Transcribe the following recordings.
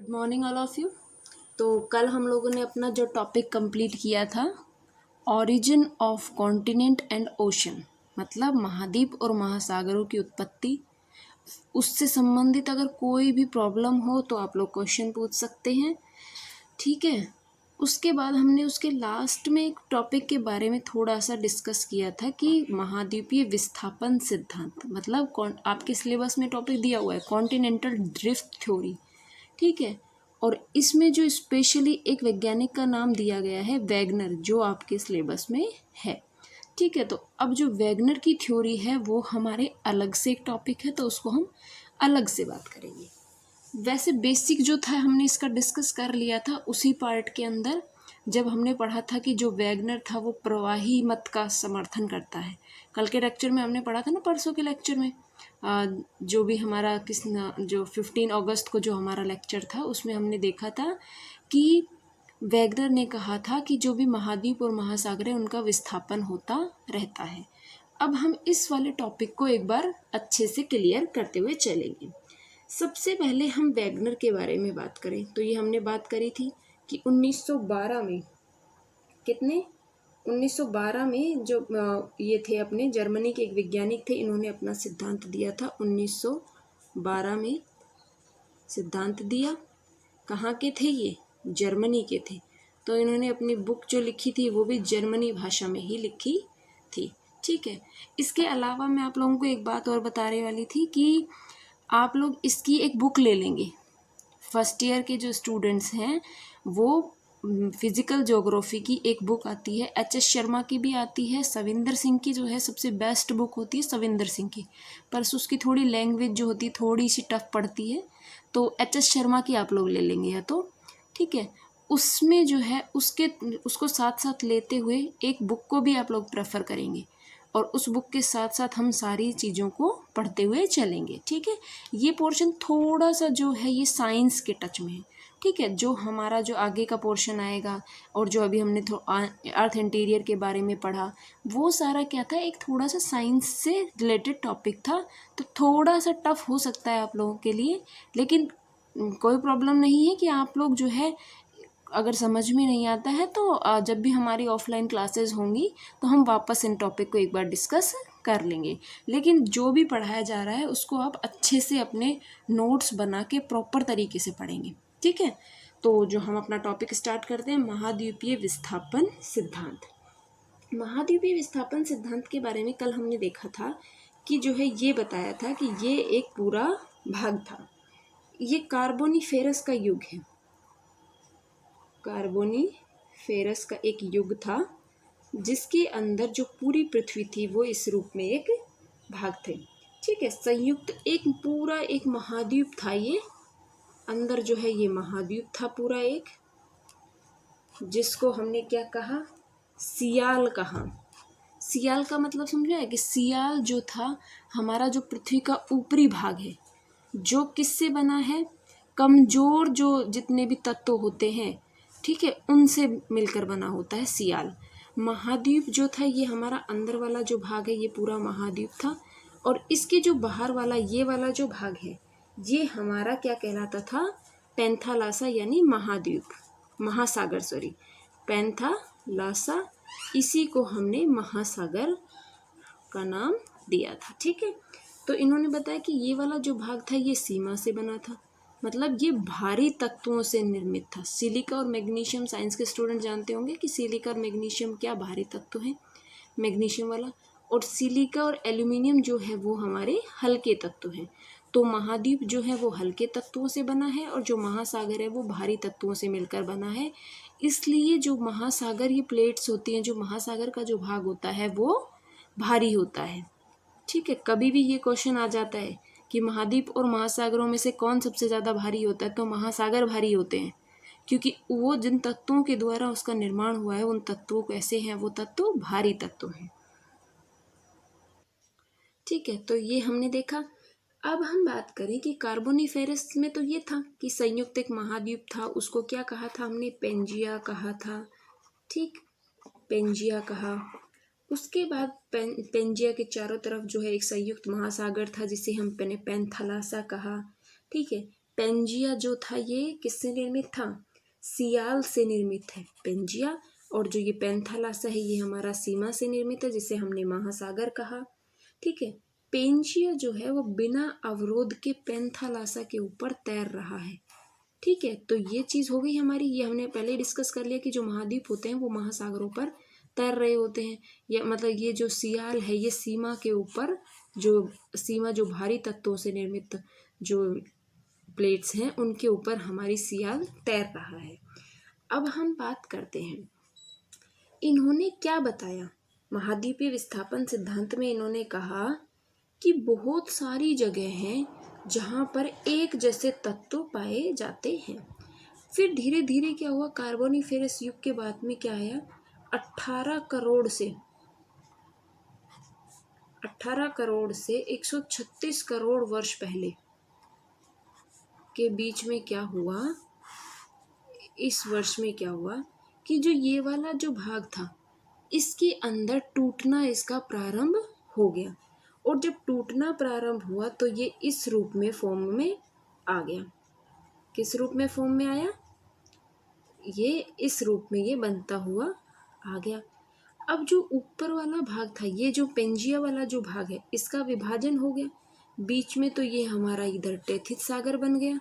Good morning all of you. तो कल हम लोगों ने अपना जो टॉपिक कंप्लीट किया था, origin of continent and ocean, मतलब महाद्वीप और महासागरों की उत्पत्ति। उससे संबंधित अगर कोई भी प्रॉब्लम हो तो आप लोग क्वेश्चन पूछ सकते हैं, ठीक है। उसके बाद हमने उसके लास्ट में एक टॉपिक के बारे में थोड़ा सा डिस्कस किया था कि महाद्वीपीय विस्थापन सिद्धांत, मतलब आपके सिलेबस में टॉपिक दिया हुआ है कॉन्टिनेंटल ड्रिफ्ट थ्योरी, ठीक है। और इसमें जो स्पेशली एक वैज्ञानिक का नाम दिया गया है वैगनर, जो आपके सिलेबस में है, ठीक है। तो अब जो वैगनर की थ्योरी है वो हमारे अलग से एक टॉपिक है, तो उसको हम अलग से बात करेंगे। वैसे बेसिक जो था हमने इसका डिस्कस कर लिया था उसी पार्ट के अंदर, जब हमने पढ़ा था कि जो वैगनर था वो प्रवाही मत का समर्थन करता है। कल के लेक्चर में हमने पढ़ा था ना, परसों के लेक्चर में जो भी हमारा जो 15 अगस्त को जो हमारा लेक्चर था उसमें हमने देखा था कि वैगनर ने कहा था कि जो भी महाद्वीप और महासागर है उनका विस्थापन होता रहता है। अब हम इस वाले टॉपिक को एक बार अच्छे से क्लियर करते हुए चलेंगे। सबसे पहले हम वैगनर के बारे में बात करें तो ये हमने बात करी थी कि 1912 में 1912 में जो ये थे अपने जर्मनी के एक वैज्ञानिक थे, इन्होंने अपना सिद्धांत दिया था 1912 में। सिद्धांत दिया, कहाँ के थे ये? जर्मनी के थे। तो इन्होंने अपनी बुक जो लिखी थी वो भी जर्मनी भाषा में ही लिखी थी, ठीक है। इसके अलावा मैं आप लोगों को एक बात और बताने वाली थी कि आप लोग इसकी एक बुक ले लेंगे। फर्स्ट ईयर के जो स्टूडेंट्स हैं वो फिजिकल ज्योग्राफी की एक बुक आती है, एच.एस. शर्मा की भी आती है, सविंदर सिंह की जो है सबसे बेस्ट बुक होती है सविंदर सिंह की, पर उसकी थोड़ी लैंग्वेज जो होती है थोड़ी सी टफ पड़ती है, तो एच.एस. शर्मा की आप लोग ले लेंगे या तो, ठीक है। उसमें जो है उसको साथ साथ लेते हुए एक बुक को भी आप लोग प्रेफर करेंगे और उस बुक के साथ साथ हम सारी चीज़ों को पढ़ते हुए चलेंगे, ठीक है। ये पोर्शन थोड़ा सा जो है ये साइंस के टच में है, ठीक है। जो हमारा जो आगे का पोर्शन आएगा और जो अभी हमने अर्थ इंटीरियर के बारे में पढ़ा वो सारा क्या था, एक थोड़ा सा साइंस से रिलेटेड टॉपिक था, तो थोड़ा सा टफ हो सकता है आप लोगों के लिए, लेकिन कोई प्रॉब्लम नहीं है कि आप लोग जो है अगर समझ में नहीं आता है तो जब भी हमारी ऑफलाइन क्लासेस होंगी तो हम वापस इन टॉपिक को एक बार डिस्कस कर लेंगे। लेकिन जो भी पढ़ाया जा रहा है उसको आप अच्छे से अपने नोट्स बना के प्रॉपर तरीके से पढ़ेंगे, ठीक है। तो जो हम अपना टॉपिक स्टार्ट करते हैं, महाद्वीपीय विस्थापन सिद्धांत। महाद्वीपीय विस्थापन सिद्धांत के बारे में कल हमने देखा था कि जो है ये बताया था कि ये एक पूरा भाग था, ये कार्बोनिफेरस का युग है, कार्बोनिफेरस का एक युग था जिसके अंदर जो पूरी पृथ्वी थी वो इस रूप में एक भाग थे, ठीक है। संयुक्त एक पूरा एक महाद्वीप था, ये अंदर जो है ये महाद्वीप था पूरा एक, जिसको हमने क्या कहा, सियाल कहा। सियाल का मतलब समझा है कि सियाल जो था हमारा जो पृथ्वी का ऊपरी भाग है, जो किससे बना है, कमजोर जो जितने भी तत्व होते हैं, ठीक है, उनसे मिलकर बना होता है सियाल। महाद्वीप जो था ये हमारा अंदर वाला जो भाग है ये पूरा महाद्वीप था, और इसके जो बाहर वाला ये वाला जो भाग है ये हमारा क्या कहलाता था, पैंथालासा, यानी महाद्वीप, महासागर, सॉरी, पैंथालासा, इसी को हमने महासागर का नाम दिया था, ठीक है। तो इन्होंने बताया कि ये वाला जो भाग था ये सीमा से बना था, मतलब ये भारी तत्वों से निर्मित था। सिलिका और मैग्नीशियम, साइंस के स्टूडेंट जानते होंगे कि सिलिका और मैग्नीशियम क्या भारी तत्व हैं, मैग्नीशियम वाला, और सिलिका और एल्यूमिनियम जो है वो हमारे हल्के तत्व हैं। तो महाद्वीप जो है वो हल्के तत्वों से बना है और जो महासागर है वो भारी तत्वों से मिलकर बना है। इसलिए जो महासागर ये प्लेट्स होती हैं, जो महासागर का जो भाग होता है वो भारी होता है, ठीक है। कभी भी ये क्वेश्चन आ जाता है कि महाद्वीप और महासागरों में से कौन सबसे ज़्यादा भारी होता है, तो महासागर भारी होते हैं, क्योंकि वो जिन तत्वों के द्वारा उसका निर्माण हुआ है उन तत्वों कैसे हैं, वो तत्व भारी तत्व हैं, ठीक है। तो ये हमने देखा। अब हम बात करें कि कार्बोनिफेरस में तो ये था कि संयुक्त एक महाद्वीप था, उसको क्या कहा था हमने, पेंजिया कहा था, ठीक, पेंजिया कहा। उसके बाद पेंजिया के चारों तरफ जो है एक संयुक्त महासागर था जिसे हम पैंथालासा कहा, ठीक है। पेंजिया जो था ये किससे निर्मित था? सियाल से निर्मित है पेंजिया। और जो ये पैंथालासा है ये हमारा सीमा से निर्मित है, जिसे हमने महासागर कहा। ठीक है, पेंजिया जो है वो बिना अवरोध के पैंथालासा के ऊपर तैर रहा है। ठीक है, तो ये चीज हो गई हमारी। ये हमने पहले डिस्कस कर लिया कि जो महाद्वीप होते हैं वो महासागरों पर तैर रहे होते हैं। या मतलब ये जो सियाल है ये सीमा के ऊपर, जो सीमा जो भारी तत्वों से निर्मित जो प्लेट्स हैं उनके ऊपर हमारी सियाल तैर रहा है। अब हम बात करते हैं इन्होंने क्या बताया। महाद्वीपीय विस्थापन सिद्धांत में इन्होंने कहा कि बहुत सारी जगह हैं जहाँ पर एक जैसे तत्व पाए जाते हैं। फिर धीरे धीरे क्या हुआ, कार्बोनिफेरस युग के बाद में क्या आया, 18 करोड़ से 136 करोड़ वर्ष पहले के बीच में क्या हुआ, इस वर्ष में क्या हुआ कि जो ये वाला जो भाग था इसके अंदर टूटना इसका प्रारंभ हो गया। और जब टूटना प्रारंभ हुआ तो ये इस रूप में फॉर्म में आ गया। किस रूप में फॉर्म में आया, ये इस रूप में ये बनता हुआ आ गया। अब जो ऊपर वाला भाग था, ये जो पेंजिया वाला जो भाग है, इसका विभाजन हो गया बीच में, तो ये हमारा इधर टेथिस सागर बन गया,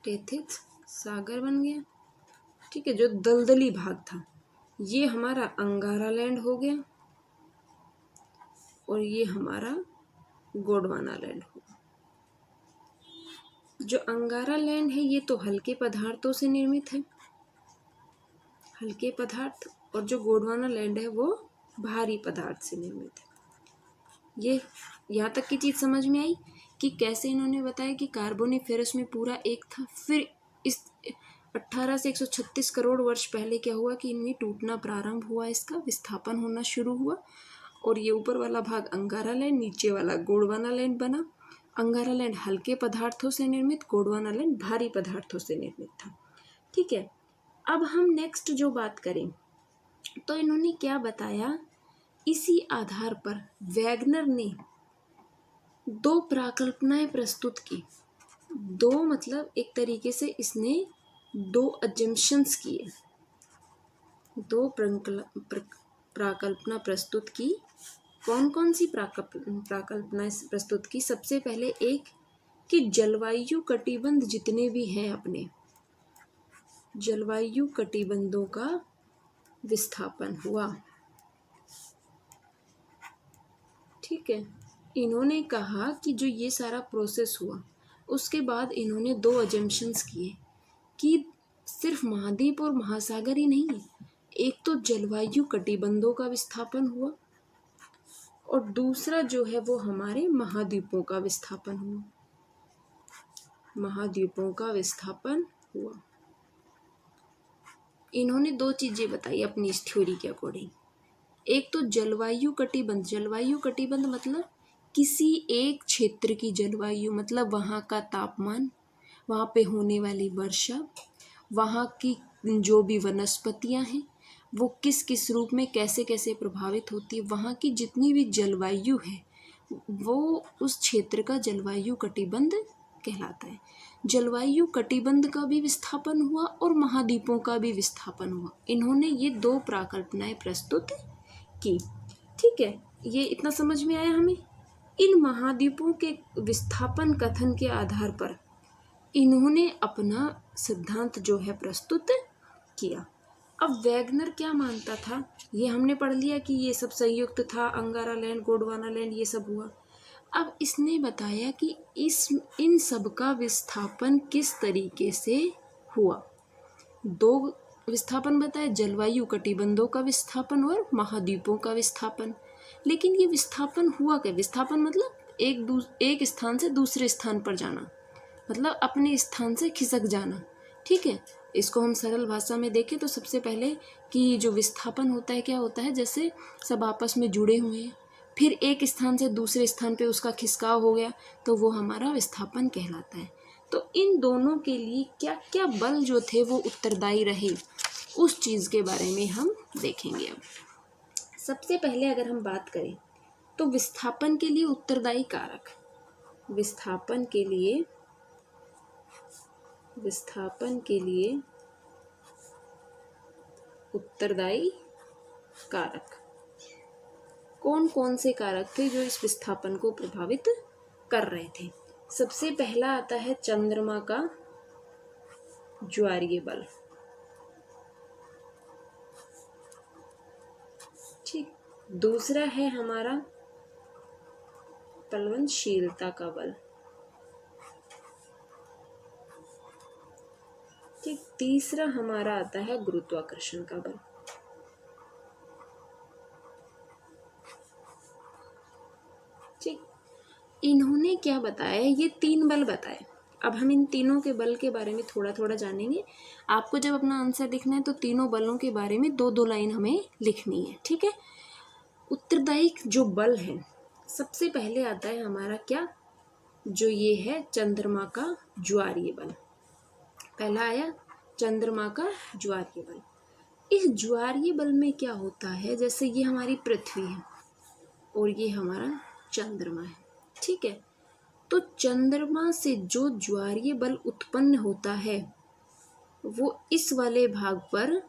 टेथिस सागर बन गया। ठीक है, जो दलदली भाग था ये हमारा अंगारा लैंड हो गया और ये हमारा गोंडवाना लैंड हो गया। जो अंगारा लैंड है ये तो हल्के पदार्थों से निर्मित है, हल्के पदार्थ, और जो गोंडवाना लैंड है वो भारी पदार्थ से निर्मित है। ये यहाँ तक की चीज समझ में आई कि कैसे इन्होंने बताया कि कार्बोनिफेरस में पूरा एक था, फिर इस 18 से 136 करोड़ वर्ष पहले क्या हुआ कि इनमें टूटना प्रारंभ हुआ, इसका विस्थापन होना शुरू हुआ और ये ऊपर वाला भाग अंगारा लैंड, नीचे वाला गोंडवाना लैंड बना। अंगारा लैंड हल्के पदार्थों से निर्मित, गोंडवाना लैंड भारी पदार्थों से निर्मित था। ठीक है, अब हम नेक्स्ट जो बात करें तो इन्होंने क्या बताया, इसी आधार पर वैगनर ने 2 प्राकल्पनाएं प्रस्तुत की। 2 मतलब एक तरीके से इसने 2 अजम्पशंस किए, 2 प्राकल्पना प्रस्तुत की। कौन कौन सी प्राकल्पनाएं प्रस्तुत की? सबसे पहले एक कि जलवायु कटिबंध जितने भी हैं अपने, जलवायु कटिबंधों का विस्थापन हुआ। ठीक है, इन्होंने कहा कि जो ये सारा प्रोसेस हुआ उसके बाद इन्होंने 2 अजम्पशंस किए कि सिर्फ महाद्वीप और महासागर ही नहीं है, एक तो जलवायु कटिबंधों का विस्थापन हुआ और दूसरा जो है वो हमारे महाद्वीपों का विस्थापन हुआ, महाद्वीपों का विस्थापन हुआ। इन्होंने 2 चीजें बताई अपनी इस थ्योरी के अकॉर्डिंग। एक तो जलवायु कटिबंध, जलवायु कटिबंध मतलब किसी एक क्षेत्र की जलवायु, मतलब वहाँ का तापमान, वहाँ पे होने वाली वर्षा, वहाँ की जो भी वनस्पतियाँ हैं वो किस किस रूप में कैसे कैसे प्रभावित होती है, वहाँ की जितनी भी जलवायु है वो उस क्षेत्र का जलवायु कटिबंध कहलाता है। जलवायु कटिबंध का भी विस्थापन हुआ और महाद्वीपों का भी विस्थापन हुआ। इन्होंने ये 2 प्राकल्पनाएं प्रस्तुत की। ठीक है, ये इतना समझ में आया हमें। इन महाद्वीपों के विस्थापन कथन के आधार पर इन्होंने अपना सिद्धांत जो है प्रस्तुत किया। अब वैगनर क्या मानता था, ये हमने पढ़ लिया कि ये सब संयुक्त था, अंगारा लैंड, गोंडवाना लैंड, ये सब हुआ। अब इसने बताया कि इन सब का विस्थापन किस तरीके से हुआ। 2 विस्थापन बताए, जलवायु कटिबंधों का विस्थापन और महाद्वीपों का विस्थापन। लेकिन ये विस्थापन हुआ क्या? विस्थापन मतलब एक स्थान से दूसरे स्थान पर जाना, मतलब अपने स्थान से खिसक जाना। ठीक है, इसको हम सरल भाषा में देखें तो सबसे पहले कि जो विस्थापन होता है क्या होता है, जैसे सब आपस में जुड़े हुए हैं, फिर एक स्थान से दूसरे स्थान पे उसका खिसकाव हो गया तो वो हमारा विस्थापन कहलाता है। तो इन दोनों के लिए क्या क्या बल जो थे वो उत्तरदायी रहे, उस चीज़ के बारे में हम देखेंगे। अब सबसे पहले अगर हम बात करें तो विस्थापन के लिए उत्तरदायी कारक, विस्थापन के लिए उत्तरदायी कारक। कौन कौन से कारक थे जो इस विस्थापन को प्रभावित कर रहे थे? सबसे पहला आता है चंद्रमा का ज्वारीय बल। ठीक। दूसरा है हमारा प्लवनशीलता का बल। ठीक। तीसरा हमारा आता है गुरुत्वाकर्षण का बल। ठीक। इन्होंने क्या बताया? ये 3 बल बताए। अब हम इन तीनों के बल के बारे में थोड़ा थोड़ा जानेंगे। आपको जब अपना आंसर लिखना है तो तीनों बलों के बारे में 2-2 लाइन हमें लिखनी है। ठीक है। उत्तरदायी जो बल है, सबसे पहले आता है हमारा क्या, जो ये है चंद्रमा का ज्वारीय बल। पहला आया चंद्रमा का ज्वारीय बल। इस ज्वारीय बल में क्या होता है, जैसे ये हमारी पृथ्वी है और ये हमारा चंद्रमा है। ठीक है। तो चंद्रमा से जो ज्वारीय बल उत्पन्न होता है वो इस वाले भाग पर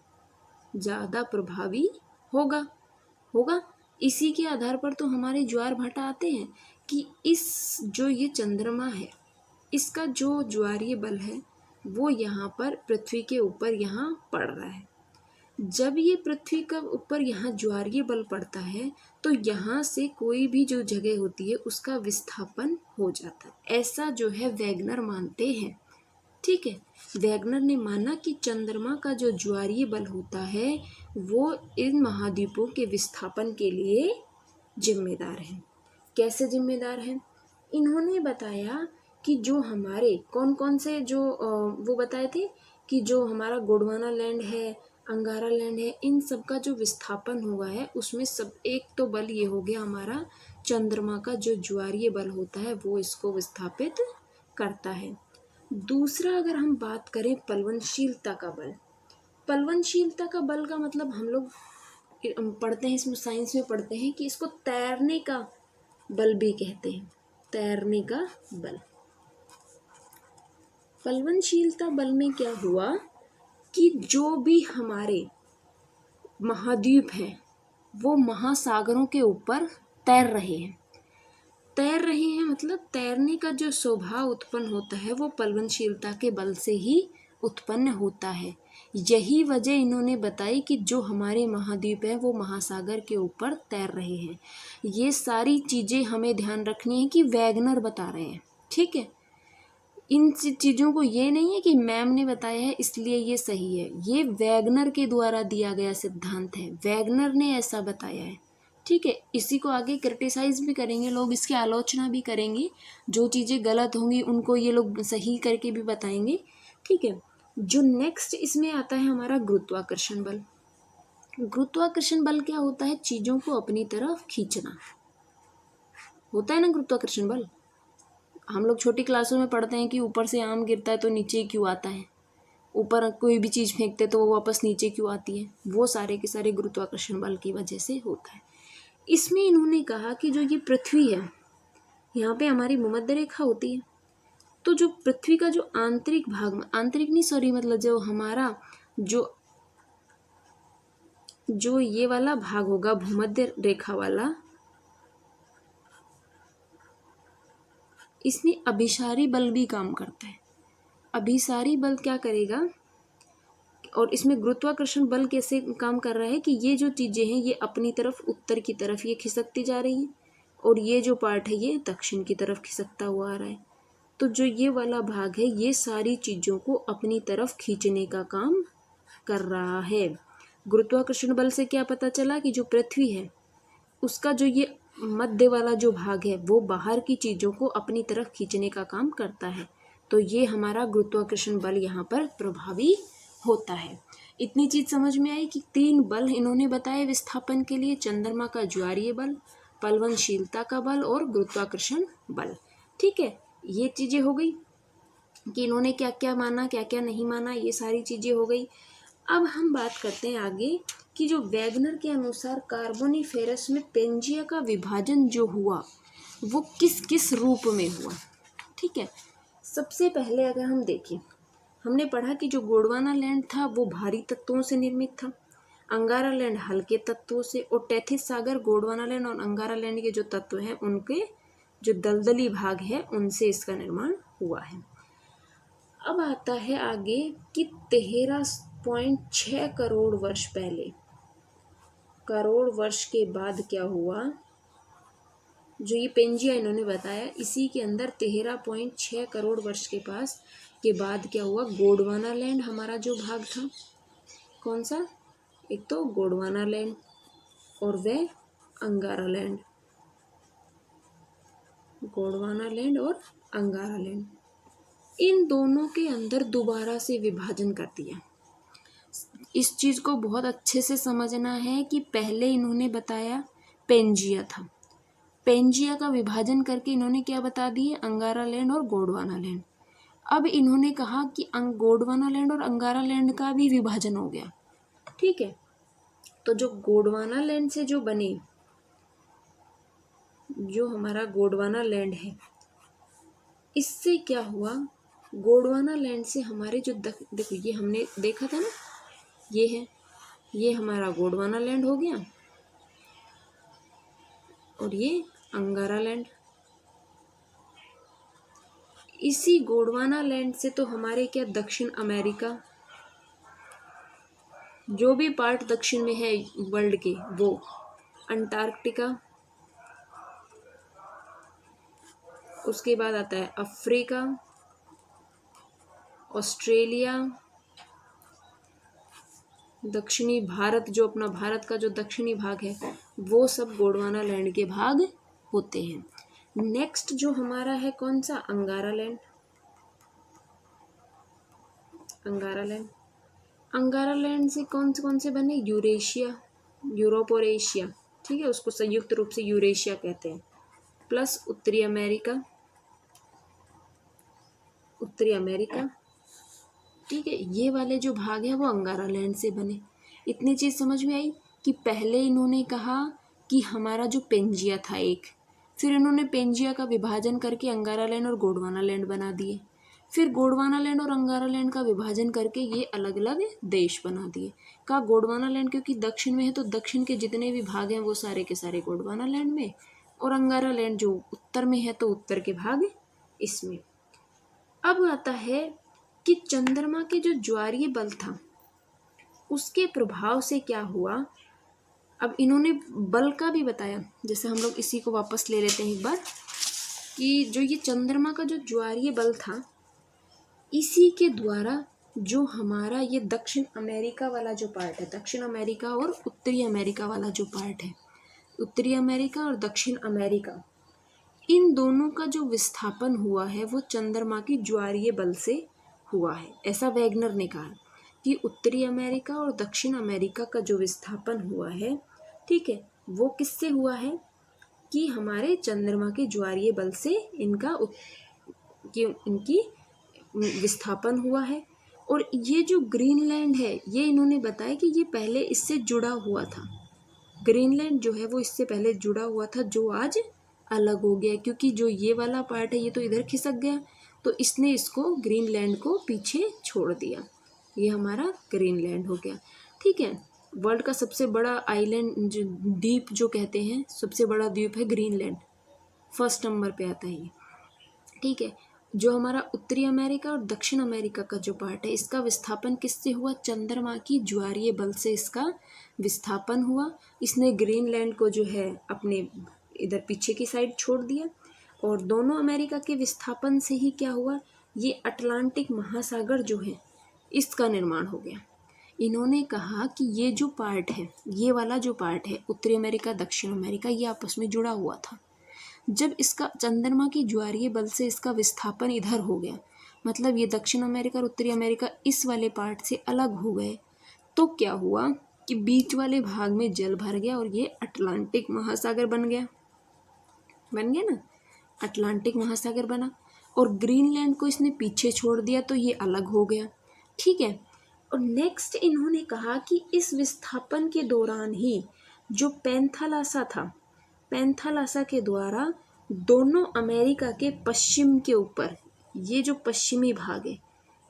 ज़्यादा प्रभावी होगा। इसी के आधार पर तो हमारे ज्वार भाटा आते हैं कि इस जो ये चंद्रमा है इसका जो ज्वारीय बल है वो यहाँ पर पृथ्वी के ऊपर यहाँ पड़ रहा है। जब ये पृथ्वी का ऊपर यहाँ ज्वारीय बल पड़ता है तो यहाँ से कोई भी जो जगह होती है उसका विस्थापन हो जाता है। ऐसा जो है वैगनर मानते हैं। ठीक है। वैगनर ने माना कि चंद्रमा का जो ज्वारीय बल होता है वो इन महाद्वीपों के विस्थापन के लिए जिम्मेदार है। कैसे जिम्मेदार है? इन्होंने बताया कि जो हमारे कौन कौन से जो वो बताए थे कि जो हमारा गोंडवाना लैंड है, अंगारा लैंड है, इन सब का जो विस्थापन हुआ है उसमें सब एक तो बल ये हो गया हमारा चंद्रमा का जो ज्वारीय बल होता है वो इसको विस्थापित करता है। दूसरा अगर हम बात करें प्लवनशीलता का बल। प्लवनशीलता का बल का मतलब हम लोग पढ़ते हैं, इसमें साइंस में पढ़ते हैं कि इसको तैरने का बल भी कहते हैं। तैरने का बल। प्लवनशीलता बल में क्या हुआ कि जो भी हमारे महाद्वीप हैं वो महासागरों के ऊपर तैर रहे हैं मतलब तैरने का जो स्वभाव उत्पन्न होता है वो प्लवनशीलता के बल से ही उत्पन्न होता है। यही वजह इन्होंने बताई कि जो हमारे महाद्वीप है वो महासागर के ऊपर तैर रहे हैं। ये सारी चीज़ें हमें ध्यान रखनी है कि वैगनर बता रहे हैं। ठीक है। इन चीज़ों को ये नहीं है कि मैम ने बताया है इसलिए ये सही है, ये वैगनर के द्वारा दिया गया सिद्धांत है। वैगनर ने ऐसा बताया है। ठीक है। इसी को आगे क्रिटिसाइज भी करेंगे लोग, इसकी आलोचना भी करेंगे। जो चीज़ें गलत होंगी उनको ये लोग सही करके भी बताएंगे। ठीक है। जो नेक्स्ट इसमें आता है हमारा गुरुत्वाकर्षण बल। गुरुत्वाकर्षण बल क्या होता है? चीज़ों को अपनी तरफ खींचना होता है ना गुरुत्वाकर्षण बल। हम लोग छोटी क्लासों में पढ़ते हैं कि ऊपर से आम गिरता है तो नीचे क्यों आता है, ऊपर कोई भी चीज़ फेंकते तो वो वापस नीचे क्यों आती है। वो सारे के सारे गुरुत्वाकर्षण बल की वजह से होता है। इसमें इन्होंने कहा कि जो ये पृथ्वी है यहाँ पे हमारी भूमध्य रेखा होती है, तो जो पृथ्वी का जो आंतरिक भाग में, आंतरिक नहीं सॉरी मतलब जो हमारा जो ये वाला भाग होगा भूमध्य रेखा वाला, इसमें अभिसारी बल भी काम करता है। अभिसारी बल क्या करेगा और इसमें गुरुत्वाकर्षण बल कैसे काम कर रहा है कि ये जो चीज़ें हैं ये अपनी तरफ उत्तर की तरफ ये खिसकती जा रही हैं और ये जो पार्ट है ये दक्षिण की तरफ खिसकता हुआ आ रहा है। तो जो ये वाला भाग है ये सारी चीज़ों को अपनी तरफ खींचने का काम कर रहा है। गुरुत्वाकर्षण बल से क्या पता चला कि जो पृथ्वी है उसका जो ये मध्य वाला जो भाग है वो बाहर की चीज़ों को अपनी तरफ खींचने का काम करता है। तो ये हमारा गुरुत्वाकर्षण बल यहाँ पर प्रभावी होता है। इतनी चीज़ समझ में आई कि 3 बल इन्होंने बताए विस्थापन के लिए, चंद्रमा का ज्वारीय बल, प्लवनशीलता का बल और गुरुत्वाकर्षण बल। ठीक है। ये चीज़ें हो गई कि इन्होंने क्या क्या माना क्या क्या नहीं माना, ये सारी चीज़ें हो गई। अब हम बात करते हैं आगे कि जो वैगनर के अनुसार कार्बोनिफेरस में पेंजिया का विभाजन जो हुआ वो किस किस रूप में हुआ। ठीक है। सबसे पहले अगर हम देखें, हमने पढ़ा कि जो गोंडवाना लैंड था वो भारी तत्वों से निर्मित था, अंगारा लैंड हल्के तत्वों से, और टेथिस सागर गोंडवाना लैंड और अंगारा लैंड के जो तत्व हैं उनके जो दलदली भाग है उनसे इसका निर्माण हुआ है। अब आता है आगे कि 13.6 करोड़ वर्ष पहले, करोड़ वर्ष के बाद क्या हुआ, जो ये पेंजिया इन्होंने बताया, इसी के अंदर 13.6 करोड़ वर्ष के पास के बाद क्या हुआ, गोंडवाना लैंड हमारा जो भाग था, कौन सा, एक तो गोंडवाना लैंड और वह अंगारा लैंड, गोंडवाना लैंड और अंगारा लैंड, इन दोनों के अंदर दोबारा से विभाजन कर दिया। इस चीज को बहुत अच्छे से समझना है कि पहले इन्होंने बताया पेंजिया था, पेंजिया का विभाजन करके इन्होंने क्या बता दिए, अंगारा लैंड और गोंडवाना लैंड। अब इन्होंने कहा कि गोंडवाना लैंड और अंगारा लैंड का भी विभाजन हो गया, ठीक है। तो जो गोंडवाना लैंड से जो बने, जो हमारा गोंडवाना लैंड है, इससे क्या हुआ, गोंडवाना लैंड से हमारे जो देखो ये हमने देखा था ना, ये है, ये हमारा गोंडवाना लैंड हो गया और ये अंगारा लैंड। इसी गोंडवाना लैंड से तो हमारे क्या दक्षिण अमेरिका, जो भी पार्ट दक्षिण में है वर्ल्ड के, वो अंटार्कटिका, उसके बाद आता है अफ्रीका, ऑस्ट्रेलिया, दक्षिणी भारत, जो अपना भारत का जो दक्षिणी भाग है वो सब गोंडवाना लैंड के भाग होते हैं। नेक्स्ट जो हमारा है कौन सा, अंगारा लैंड, अंगारा लैंड, अंगारा लैंड से कौन से बने, यूरेशिया, यूरोप और एशिया, ठीक है, उसको संयुक्त रूप से यूरेशिया कहते हैं, प्लस उत्तरी अमेरिका, उत्तरी अमेरिका, ठीक है। ये वाले जो भाग है वो अंगारा लैंड से बने। इतनी चीज समझ में आई कि पहले इन्होंने कहा कि हमारा जो पेंजिया था एक, फिर इन्होंने पेंजिया का विभाजन करके अंगारा लैंड और गोंडवाना लैंड बना दिए, फिर गोंडवाना लैंड और अंगारा लैंड का विभाजन करके ये अलग अलग देश बना दिए। कहा गोंडवाना लैंड क्योंकि दक्षिण में है तो दक्षिण के जितने भी भाग हैं वो सारे के सारे गोंडवाना लैंड में, और अंगारा लैंड जो उत्तर में है तो उत्तर के भाग इसमें। अब आता है कि चंद्रमा के जो ज्वारीय बल था उसके प्रभाव से क्या हुआ। अब इन्होंने बल का भी बताया, जैसे हम लोग इसी को वापस ले लेते हैं एक बार, कि जो ये चंद्रमा का जो ज्वारीय बल था, इसी के द्वारा जो हमारा ये दक्षिण अमेरिका वाला जो पार्ट है, दक्षिण अमेरिका और उत्तरी अमेरिका वाला जो पार्ट है, उत्तरी अमेरिका और दक्षिण अमेरिका, इन दोनों का जो विस्थापन हुआ है वो चंद्रमा की ज्वारीय बल से हुआ है। ऐसा वैगनर ने कहा कि उत्तरी अमेरिका और दक्षिण अमेरिका का जो विस्थापन हुआ है, ठीक है, वो किससे हुआ है, कि हमारे चंद्रमा के ज्वारीय बल से इनकी विस्थापन हुआ है। और ये जो ग्रीनलैंड है, ये इन्होंने बताया कि ये पहले इससे जुड़ा हुआ था, ग्रीनलैंड जो है वो इससे पहले जुड़ा हुआ था, जो आज अलग हो गया, क्योंकि जो ये वाला पार्ट है ये तो इधर खिसक गया, तो इसने इसको ग्रीनलैंड को पीछे छोड़ दिया, ये हमारा ग्रीनलैंड हो गया, ठीक है। वर्ल्ड का सबसे बड़ा आइलैंड, जो द्वीप जो कहते हैं, सबसे बड़ा द्वीप है ग्रीनलैंड, फर्स्ट नंबर पे आता है ये, ठीक है। जो हमारा उत्तरी अमेरिका और दक्षिण अमेरिका का जो पार्ट है, इसका विस्थापन किससे हुआ, चंद्रमा की ज्वारीय बल से इसका विस्थापन हुआ। इसने ग्रीनलैंड को जो है अपने इधर पीछे की साइड छोड़ दिया, और दोनों अमेरिका के विस्थापन से ही क्या हुआ, ये अटलांटिक महासागर जो है इसका निर्माण हो गया। इन्होंने कहा कि ये जो पार्ट है, ये वाला जो पार्ट है, उत्तरी अमेरिका दक्षिण अमेरिका, ये आपस में जुड़ा हुआ था। जब इसका चंद्रमा की ज्वारीय बल से इसका विस्थापन इधर हो गया, मतलब ये दक्षिण अमेरिका और उत्तरी अमेरिका इस वाले पार्ट से अलग हो गए, तो क्या हुआ कि बीच वाले भाग में जल भर गया और ये अटलांटिक महासागर बन गया ना, अटलांटिक महासागर बना, और ग्रीनलैंड को इसने पीछे छोड़ दिया तो ये अलग हो गया, ठीक है। और नेक्स्ट इन्होंने कहा कि इस विस्थापन के दौरान ही जो पैंथालासा था, पैंथालासा के द्वारा दोनों अमेरिका के पश्चिम के ऊपर, ये जो पश्चिमी भाग है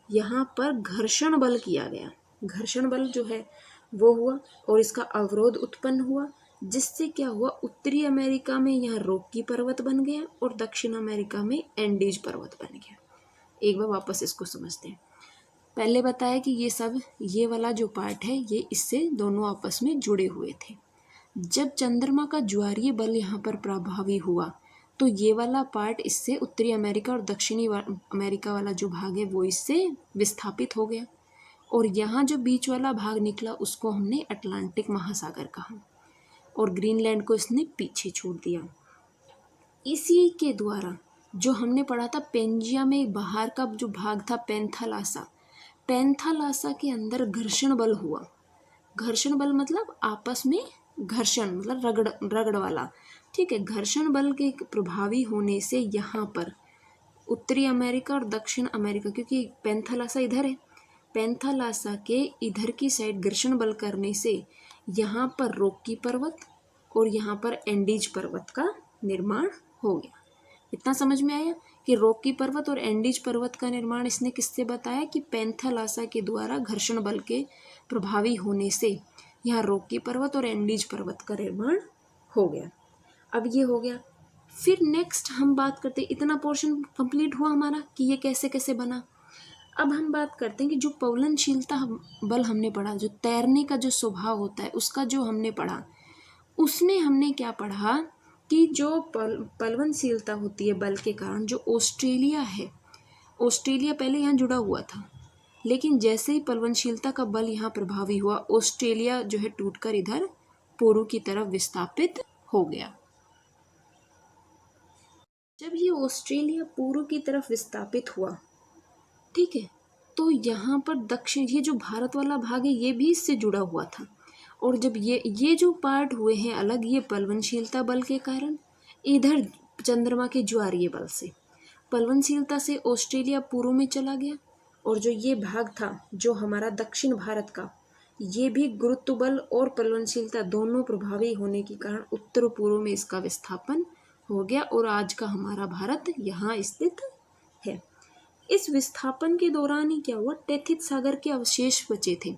यहाँ पर घर्षण बल किया गया। घर्षण बल जो है वो हुआ और इसका अवरोध उत्पन्न हुआ, जिससे क्या हुआ, उत्तरी अमेरिका में यहाँ रॉकी पर्वत बन गया और दक्षिण अमेरिका में एंडीज पर्वत बन गया। एक बार वापस इसको समझते हैं। पहले बताया कि ये सब, ये वाला जो पार्ट है ये इससे दोनों आपस में जुड़े हुए थे। जब चंद्रमा का ज्वारीय बल यहाँ पर प्रभावी हुआ तो ये वाला पार्ट इससे, उत्तरी अमेरिका और दक्षिणी अमेरिका वाला जो भाग है वो इससे विस्थापित हो गया और यहाँ जो बीच वाला भाग निकला उसको हमने अटलांटिक महासागर कहा और ग्रीनलैंड को इसने पीछे छोड़ दिया। इसी के द्वारा जो हमने पढ़ा था पेंजिया में बाहर का जो भाग था पैंथालासा, पैंथालासा के अंदर घर्षण बल हुआ। घर्षण बल मतलब आपस में घर्षण, मतलब रगड़ वाला, ठीक है। घर्षण बल के प्रभावी होने से यहाँ पर उत्तरी अमेरिका और दक्षिण अमेरिका, क्योंकि पैंथालासा इधर है, पैंथालासा के इधर की साइड घर्षण बल करने से यहाँ पर रॉकी पर्वत और यहाँ पर एंडीज पर्वत का निर्माण हो गया। इतना समझ में आया कि रॉकी पर्वत और एंडीज पर्वत का निर्माण इसने किससे बताया कि पैंथालासा के द्वारा घर्षण बल के प्रभावी होने से यहाँ रॉकी पर्वत और एंडीज पर्वत का निर्माण हो गया। अब ये हो गया। फिर नेक्स्ट हम बात करते, इतना पोर्शन कंप्लीट हुआ हमारा कि ये कैसे कैसे बना। अब हम बात करते हैं कि जो पवनशीलता बल हमने पढ़ा, जो तैरने का जो स्वभाव होता है उसका जो हमने पढ़ा, उसमें हमने क्या पढ़ा कि जो पवनशीलता होती है बल के कारण, जो ऑस्ट्रेलिया है, ऑस्ट्रेलिया पहले यहाँ जुड़ा हुआ था, लेकिन जैसे ही पवनशीलता का बल यहाँ प्रभावी हुआ, ऑस्ट्रेलिया जो है टूटकर इधर पूर्व की तरफ विस्थापित हो गया। जब ये ऑस्ट्रेलिया पूर्व की तरफ विस्थापित हुआ, ठीक है, तो यहाँ पर दक्षिण, ये जो भारत वाला भाग है ये भी इससे जुड़ा हुआ था और जब ये जो पार्ट हुए हैं अलग, ये पवनशीलता बल के कारण, इधर चंद्रमा के ज्वारीय बल से, पवनशीलता से ऑस्ट्रेलिया पूर्व में चला गया और जो ये भाग था जो हमारा दक्षिण भारत का, ये भी गुरुत्व बल और पवनशीलता दोनों प्रभावी होने के कारण उत्तर पूर्व में इसका विस्थापन हो गया और आज का हमारा भारत यहाँ स्थित है। इस विस्थापन के दौरान ही क्या हुआ, टेथिस सागर के अवशेष बचे थे।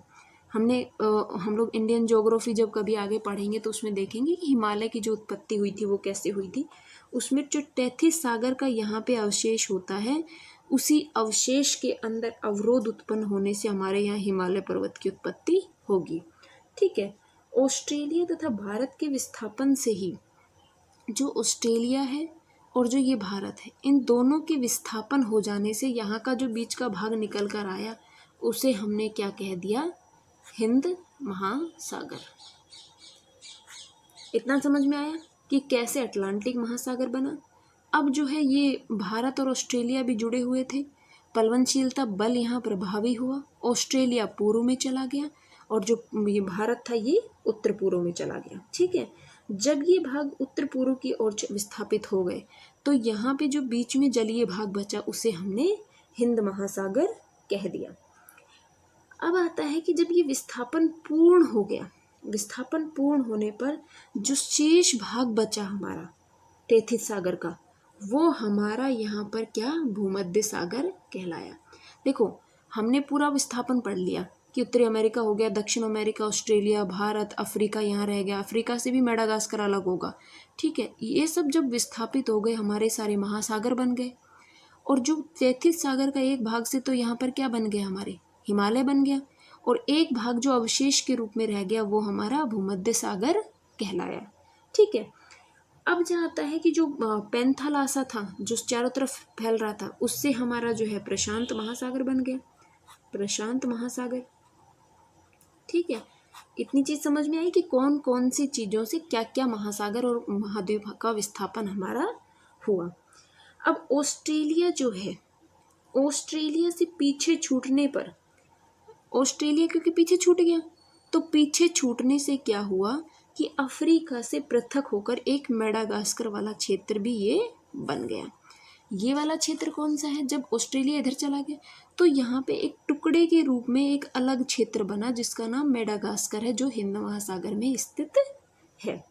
हम लोग इंडियन ज्योग्राफी जब कभी आगे पढ़ेंगे तो उसमें देखेंगे कि हिमालय की जो उत्पत्ति हुई थी वो कैसे हुई थी। उसमें जो टेथिस सागर का यहाँ पे अवशेष होता है, उसी अवशेष के अंदर अवरोध उत्पन्न होने से हमारे यहाँ हिमालय पर्वत की उत्पत्ति होगी, ठीक है। ऑस्ट्रेलिया तथा भारत के विस्थापन से ही जो ऑस्ट्रेलिया है और जो ये भारत है, इन दोनों के विस्थापन हो जाने से यहाँ का जो बीच का भाग निकल कर आया उसे हमने क्या कह दिया, हिंद महासागर। इतना समझ में आया कि कैसे अटलांटिक महासागर बना। अब जो है ये भारत और ऑस्ट्रेलिया भी जुड़े हुए थे, पवनशीलता बल यहाँ प्रभावी हुआ, ऑस्ट्रेलिया पूर्व में चला गया और जो ये भारत था ये उत्तर पूर्व में चला गया, ठीक है। जब ये भाग उत्तर पूर्व की ओर विस्थापित हो गए तो यहाँ पे जो बीच में जलीय भाग बचा उसे हमने हिंद महासागर कह दिया। अब आता है कि जब ये विस्थापन पूर्ण हो गया, विस्थापन पूर्ण होने पर जो शेष भाग बचा हमारा टेथिस सागर का, वो हमारा यहाँ पर क्या, भूमध्य सागर कहलाया। देखो हमने पूरा विस्थापन पढ़ लिया कि उत्तरी अमेरिका हो गया, दक्षिण अमेरिका, ऑस्ट्रेलिया, भारत, अफ्रीका यहाँ रह गया, अफ्रीका से भी मेडागास्कर अलग होगा, ठीक है। ये सब जब विस्थापित हो गए हमारे सारे महासागर बन गए और जो टेथिस सागर का एक भाग से तो यहाँ पर क्या बन गया, हमारे हिमालय बन गया और एक भाग जो अवशेष के रूप में रह गया वो हमारा भूमध्य सागर कहलाया, ठीक है। अब जाता है कि जो पैंथालासा था जो चारों तरफ फैल रहा था, उससे हमारा जो है प्रशांत महासागर बन गया, प्रशांत महासागर, ठीक है। इतनी चीज समझ में आई कि कौन कौन सी चीजों से क्या क्या महासागर और महाद्वीप का विस्थापन हमारा हुआ। अब ऑस्ट्रेलिया जो है, ऑस्ट्रेलिया से पीछे छूटने पर, ऑस्ट्रेलिया क्योंकि पीछे छूट गया तो पीछे छूटने से क्या हुआ कि अफ्रीका से पृथक होकर एक मेडागास्कर वाला क्षेत्र भी ये बन गया। ये वाला क्षेत्र कौन सा है, जब ऑस्ट्रेलिया इधर चला गया तो यहाँ पे एक टुकड़े के रूप में एक अलग क्षेत्र बना जिसका नाम मेडागास्कर है, जो हिंद महासागर में स्थित है।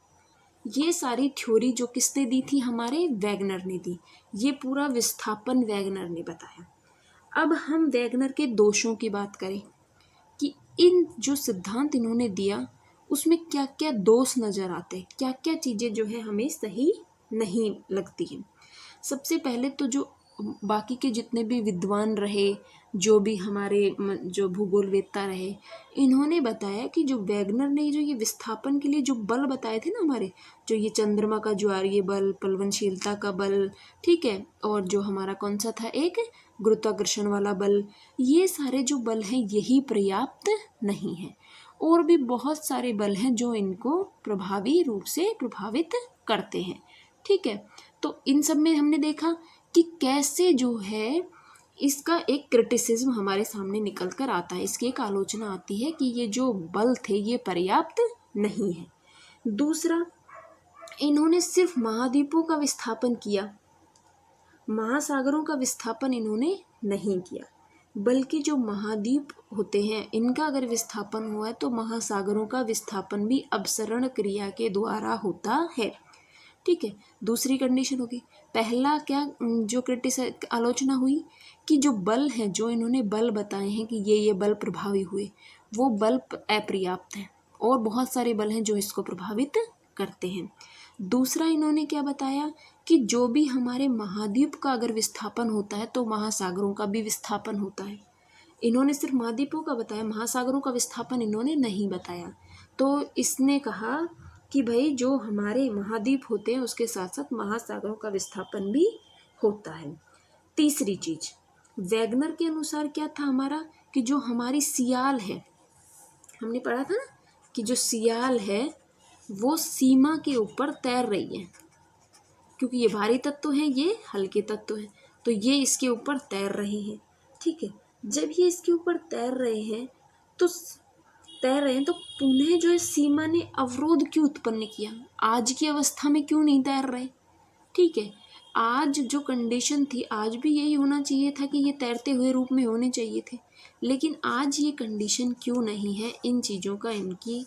ये सारी थ्योरी जो किसने दी थी, हमारे वैगनर ने दी। ये पूरा विस्थापन वैगनर ने बताया। अब हम वैगनर के दोषों की बात करें कि इन जो सिद्धांत इन्होंने दिया उसमें क्या क्या दोष नज़र आते हैं, क्या क्या चीज़ें जो है हमें सही नहीं लगती हैं। सबसे पहले तो जो बाकी के जितने भी विद्वान रहे, जो भी हमारे जो भूगोलवेत्ता रहे, इन्होंने बताया कि जो वैगनर ने जो ये विस्थापन के लिए जो बल बताए थे ना हमारे, जो ये चंद्रमा का ज्वारीय बल, प्लवनशीलता का बल, ठीक है, और जो हमारा कौन सा था एक गुरुत्वाकर्षण वाला बल, ये सारे जो बल हैं यही पर्याप्त नहीं है। और भी बहुत सारे बल हैं जो इनको प्रभावी रूप से प्रभावित करते हैं, ठीक है। तो इन सब में हमने देखा कि कैसे जो है इसका एक क्रिटिसिज्म हमारे सामने निकल कर आता है, इसकी एक आलोचना आती है कि ये जो बल थे ये पर्याप्त नहीं है। दूसरा, इन्होंने सिर्फ महाद्वीपों का विस्थापन किया, महासागरों का विस्थापन इन्होंने नहीं किया, बल्कि जो महाद्वीप होते हैं इनका अगर विस्थापन हुआ है तो महासागरों का विस्थापन भी अपसरण क्रिया के द्वारा होता है, ठीक है। दूसरी कंडीशन होगी, पहला क्या जो क्रिटिसाइज आलोचना हुई कि जो बल हैं, जो इन्होंने बल बताए हैं कि ये बल प्रभावी हुए, वो बल अपर्याप्त हैं और बहुत सारे बल हैं जो इसको प्रभावित करते हैं। दूसरा, इन्होंने क्या बताया कि जो भी हमारे महाद्वीप का अगर विस्थापन होता है तो महासागरों का भी विस्थापन होता है। इन्होंने सिर्फ महाद्वीपों का बताया, महासागरों का विस्थापन इन्होंने नहीं बताया। तो इसने कहा कि भाई जो हमारे महाद्वीप होते हैं उसके साथ साथ महासागरों का विस्थापन भी होता है। तीसरी चीज, वैगनर के अनुसार क्या था हमारा कि जो हमारी सियाल है, हमने पढ़ा था ना कि जो सियाल है वो सीमा के ऊपर तैर रही है, क्योंकि ये भारी तत्व है, ये हल्के तत्व है, तो ये इसके ऊपर तैर रहे हैं, ठीक है। जब ये इसके ऊपर तैर रहे हैं तो पुनः जो है सीमा ने अवरोध क्यों उत्पन्न किया, आज की अवस्था में क्यों नहीं तैर रहे, ठीक है। आज जो कंडीशन थी, आज भी यही होना चाहिए था कि ये तैरते हुए रूप में होने चाहिए थे, लेकिन आज ये कंडीशन क्यों नहीं है। इन चीज़ों का इनकी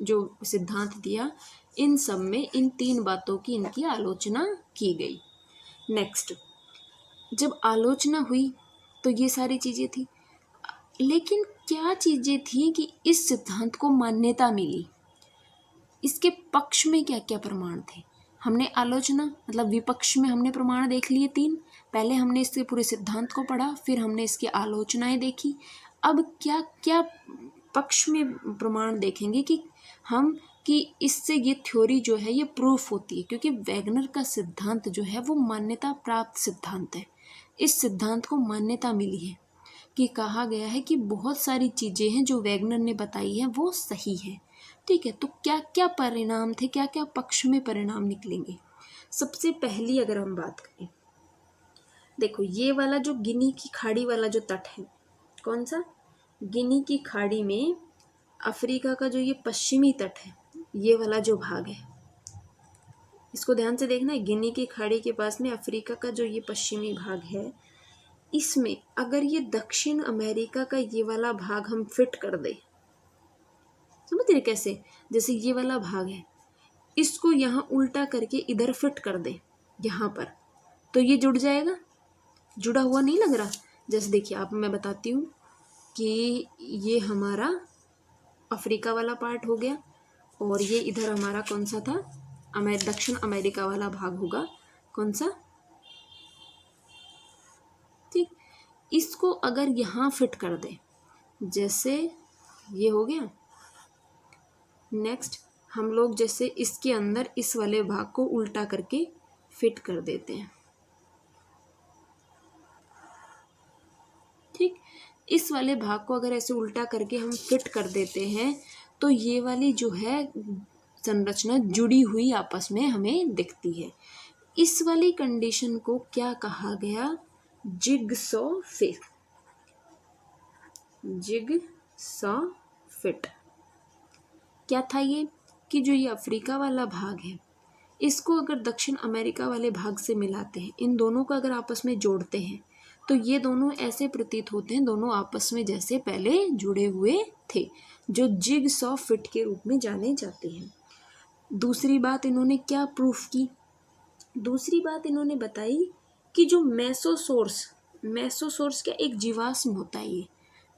जो सिद्धांत दिया, इन सब में इन तीन बातों की इनकी आलोचना की गई। नेक्स्ट, जब आलोचना हुई तो ये सारी चीज़ें थी, लेकिन क्या चीज़ें थी कि इस सिद्धांत को मान्यता मिली, इसके पक्ष में क्या क्या प्रमाण थे। हमने आलोचना मतलब विपक्ष में हमने प्रमाण देख लिए तीन, पहले हमने इसके पूरे सिद्धांत को पढ़ा, फिर हमने इसकी आलोचनाएं देखी। अब क्या क्या पक्ष में प्रमाण देखेंगे कि हम कि इससे ये थ्योरी जो है ये प्रूफ होती है, क्योंकि वैगनर का सिद्धांत जो है वो मान्यता प्राप्त सिद्धांत है। इस सिद्धांत को मान्यता मिली है कि कहा गया है कि बहुत सारी चीज़ें हैं जो वैगनर ने बताई हैं वो सही है, ठीक है। तो क्या क्या परिणाम थे, क्या क्या पक्ष में परिणाम निकलेंगे। सबसे पहली अगर हम बात करें, देखो ये वाला जो गिनी की खाड़ी वाला जो तट है, कौन सा, गिनी की खाड़ी में अफ्रीका का जो ये पश्चिमी तट है, ये वाला जो भाग है, इसको ध्यान से देखना है। गिनी की खाड़ी के पास में अफ्रीका का जो ये पश्चिमी भाग है, इसमें अगर ये दक्षिण अमेरिका का ये वाला भाग हम फिट कर दे, समझ रहे कैसे, जैसे ये वाला भाग है इसको यहाँ उल्टा करके इधर फिट कर दे यहाँ पर, तो ये जुड़ जाएगा, जुड़ा हुआ नहीं लग रहा। जैसे देखिए आप, मैं बताती हूँ कि ये हमारा अफ्रीका वाला पार्ट हो गया और ये इधर हमारा कौन सा था, दक्षिण अमेरिका वाला भाग होगा, कौन सा, ठीक। इसको अगर यहाँ फिट कर दे, जैसे ये हो गया, नेक्स्ट हम लोग जैसे इसके अंदर इस वाले भाग को उल्टा करके फिट कर देते हैं, ठीक। इस वाले भाग को अगर ऐसे उल्टा करके हम फिट कर देते हैं तो ये वाली जो है संरचना जुड़ी हुई आपस में हमें दिखती है। इस वाली कंडीशन को क्या कहा गया, जिगसॉ फिट, जिगसॉ फिट। क्या था ये कि जो ये अफ्रीका वाला भाग है इसको अगर दक्षिण अमेरिका वाले भाग से मिलाते हैं, इन दोनों को अगर आपस में जोड़ते हैं तो ये दोनों ऐसे प्रतीत होते हैं दोनों आपस में जैसे पहले जुड़े हुए थे, जो जिगसॉ फिट के रूप में जाने जाते हैं। दूसरी बात इन्होंने क्या प्रूफ की, दूसरी बात इन्होंने बताई कि जो मेसोसोर्स क्या एक जीवाश्म होता है। ये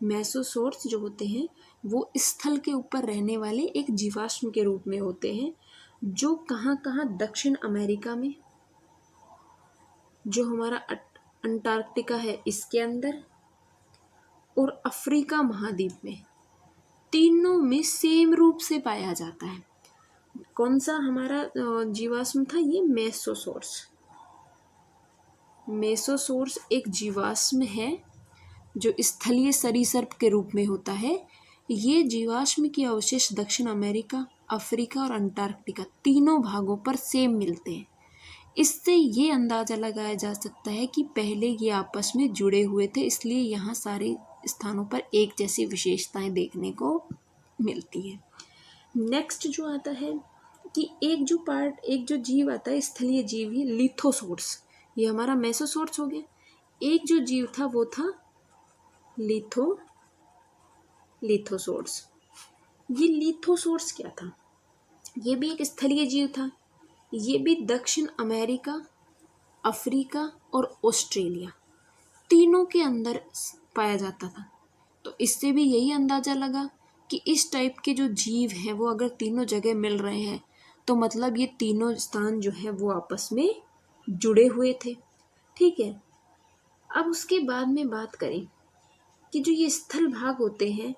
मेसोसोर्स जो होते हैं वो स्थल के ऊपर रहने वाले एक जीवाश्म के रूप में होते हैं, जो कहाँ कहाँ, दक्षिण अमेरिका में, जो हमारा अंटार्कटिका है इसके अंदर, और अफ्रीका महाद्वीप में, तीनों में सेम रूप से पाया जाता है। कौन सा हमारा जीवाश्म था? ये मेसोसोर्स। मेसोसोर्स एक जीवाश्म है जो स्थलीय सरीसृप के रूप में होता है। ये जीवाश्म के अवशेष दक्षिण अमेरिका, अफ्रीका और अंटार्कटिका तीनों भागों पर सेम मिलते हैं। इससे ये अंदाज़ा लगाया जा सकता है कि पहले ये आपस में जुड़े हुए थे, इसलिए यहाँ सारे स्थानों पर एक जैसी विशेषताएं देखने को मिलती है। नेक्स्ट जो आता है कि एक जो जीव आता है स्थलीय जीव ही, लिथोसोर्स। ये हमारा मेसोसोर्स हो गया। एक जो जीव था वो था लिथोसोर्स। ये लिथोसोर्स क्या था? ये भी एक स्थलीय जीव था। ये भी दक्षिण अमेरिका, अफ्रीका और ऑस्ट्रेलिया तीनों के अंदर पाया जाता था। तो इससे भी यही अंदाज़ा लगा कि इस टाइप के जो जीव हैं वो अगर तीनों जगह मिल रहे हैं तो मतलब ये तीनों स्थान जो है वो आपस में जुड़े हुए थे। ठीक है। अब उसके बाद में बात करें कि जो ये स्थल भाग होते हैं,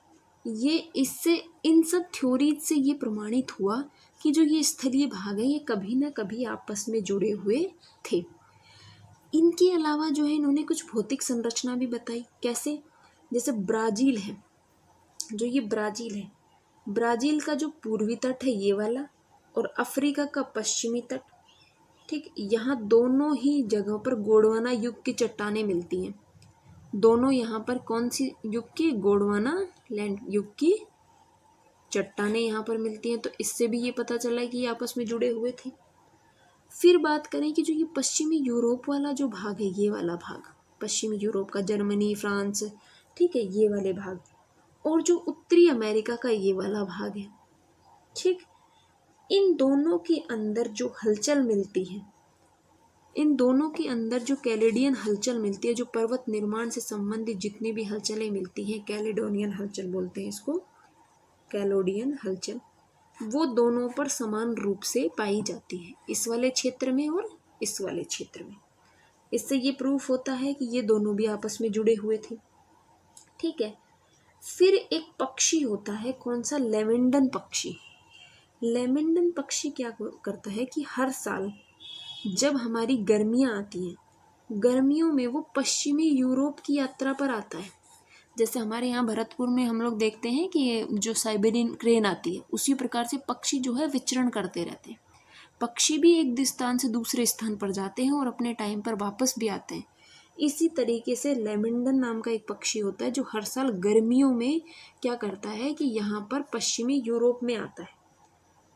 ये इससे इन सब थ्योरीज से ये प्रमाणित हुआ कि जो ये स्थलीय भाग है ये कभी ना कभी आपस में जुड़े हुए थे। इनके अलावा जो है इन्होंने कुछ भौतिक संरचना भी बताई। कैसे? जैसे ब्राज़ील है, जो ये ब्राज़ील है, ब्राज़ील का जो पूर्वी तट है ये वाला, और अफ्रीका का पश्चिमी तट। ठीक, यहाँ दोनों ही जगहों पर गोंडवाना युग की चट्टानें मिलती हैं। दोनों यहाँ पर कौन सी युग की? गोंडवाना लैंड युग की चट्टानें यहाँ पर मिलती हैं। तो इससे भी ये पता चला है कि ये आपस में जुड़े हुए थे। फिर बात करें कि जो ये पश्चिमी यूरोप वाला जो भाग है, ये वाला भाग पश्चिमी यूरोप का, जर्मनी, फ्रांस, ठीक है, ये वाले भाग, और जो उत्तरी अमेरिका का ये वाला भाग है, ठीक, इन दोनों के अंदर जो हलचल मिलती है, इन दोनों के अंदर जो कैलेडियन हलचल मिलती है, जो पर्वत निर्माण से संबंधित जितनी भी हलचलें मिलती हैं, कैलेडोनियन हलचल बोलते हैं इसको, कैलोडियन हलचल, वो दोनों पर समान रूप से पाई जाती है, इस वाले क्षेत्र में और इस वाले क्षेत्र में। इससे ये प्रूफ होता है कि ये दोनों भी आपस में जुड़े हुए थे। ठीक है। फिर एक पक्षी होता है, कौन सा? लेमेंडन पक्षी। लेमेंडन पक्षी क्या करता है कि हर साल जब हमारी गर्मियाँ आती हैं, गर्मियों में वो पश्चिमी यूरोप की यात्रा पर आता है। जैसे हमारे यहाँ भरतपुर में हम लोग देखते हैं कि जो साइबेरियन क्रेन आती है, उसी प्रकार से पक्षी जो है विचरण करते रहते हैं। पक्षी भी एक स्थान से दूसरे स्थान पर जाते हैं और अपने टाइम पर वापस भी आते हैं। इसी तरीके से लेमेंडन नाम का एक पक्षी होता है जो हर साल गर्मियों में क्या करता है कि यहाँ पर पश्चिमी यूरोप में आता है,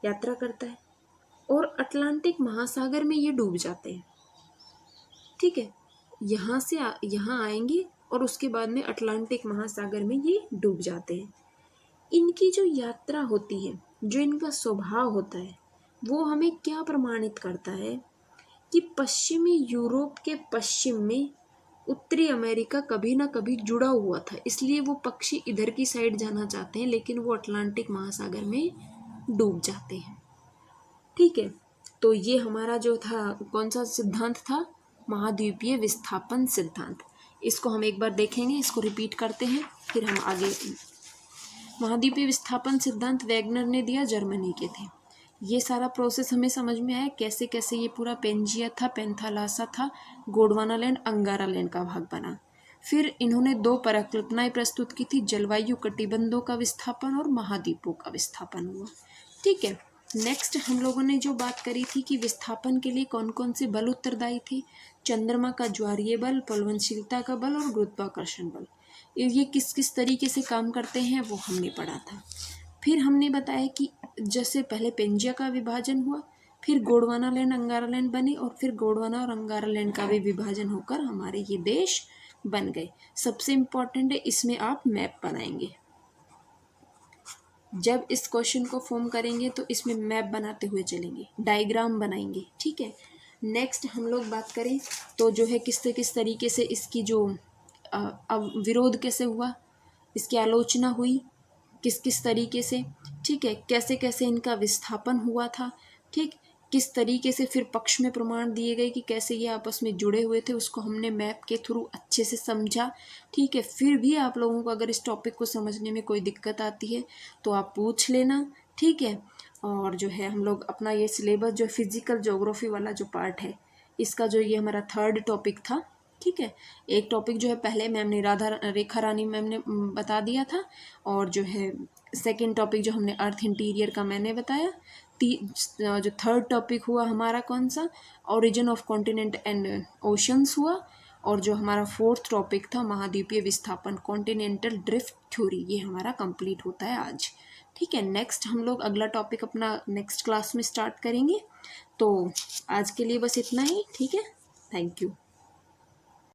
यात्रा करता है, और अटलांटिक महासागर में ये डूब जाते हैं। ठीक है, यहाँ से यहाँ आएंगे और उसके बाद में अटलांटिक महासागर में ये डूब जाते हैं। इनकी जो यात्रा होती है, जो इनका स्वभाव होता है, वो हमें क्या प्रमाणित करता है कि पश्चिमी यूरोप के पश्चिम में उत्तरी अमेरिका कभी ना कभी जुड़ा हुआ था, इसलिए वो पक्षी इधर की साइड जाना चाहते हैं लेकिन वो अटलांटिक महासागर में डूब जाते हैं। ठीक है, तो ये हमारा जो था कौन सा सिद्धांत था? महाद्वीपीय विस्थापन सिद्धांत। इसको हम एक बार देखेंगे, इसको रिपीट करते हैं, फिर हम आगे। महाद्वीपीय विस्थापन सिद्धांत वैगनर ने दिया, जर्मनी के थे। ये सारा प्रोसेस हमें समझ में आया कैसे कैसे ये पूरा पेंजिया था, पेंथालासा था, गोंडवाना लैंड, अंगारा लैंड का भाग बना। फिर इन्होंने दो परिकल्पनाएं प्रस्तुत की थी, जलवायु कटिबंधों का विस्थापन और महाद्वीपों का विस्थापन हुआ। ठीक है, नेक्स्ट हम लोगों ने जो बात करी थी कि विस्थापन के लिए कौन कौन से बल उत्तरदायी थे। चंद्रमा का ज्वारीय बल, प्लवनशीलता का बल और गुरुत्वाकर्षण बल। ये किस किस तरीके से काम करते हैं वो हमने पढ़ा था। फिर हमने बताया कि जैसे पहले पेंजिया का विभाजन हुआ, फिर गोंडवाना लैंड, अंगारा लैंड बने, और फिर गोंडवाना और अंगारा लैंड का भी विभाजन होकर हमारे ये देश बन गए। सबसे इम्पोर्टेंट है, इसमें आप मैप बनाएंगे। जब इस क्वेश्चन को फॉर्म करेंगे तो इसमें मैप बनाते हुए चलेंगे, डायग्राम बनाएंगे, ठीक है। नेक्स्ट हम लोग बात करें तो जो है किस तरीके से इसकी जो अब विरोध कैसे हुआ, इसकी आलोचना हुई किस तरीके से, ठीक है, कैसे कैसे इनका विस्थापन हुआ था, ठीक, किस तरीके से फिर पक्ष में प्रमाण दिए गए कि कैसे ये आपस में जुड़े हुए थे, उसको हमने मैप के थ्रू अच्छे से समझा, ठीक है। फिर भी आप लोगों को अगर इस टॉपिक को समझने में कोई दिक्कत आती है तो आप पूछ लेना, ठीक है। और जो है हम लोग अपना ये सिलेबस जो फिजिकल ज्योग्राफी वाला जो पार्ट है, इसका जो ये हमारा 3rd टॉपिक था, ठीक है। एक टॉपिक जो है पहले मैम ने रेखा रानी मैम ने बता दिया था, और जो है सेकंड टॉपिक जो हमने अर्थ इंटीरियर का मैंने बताया, जो 3rd टॉपिक हुआ हमारा कौन सा, origin of continent and oceans हुआ, और जो हमारा 4th टॉपिक था महाद्वीपीय विस्थापन कॉन्टिनेंटल ड्रिफ्ट थ्योरी, ये हमारा कंप्लीट होता है आज, ठीक है। नेक्स्ट हम लोग अगला टॉपिक अपना नेक्स्ट क्लास में स्टार्ट करेंगे। तो आज के लिए बस इतना ही, ठीक है। Thank you.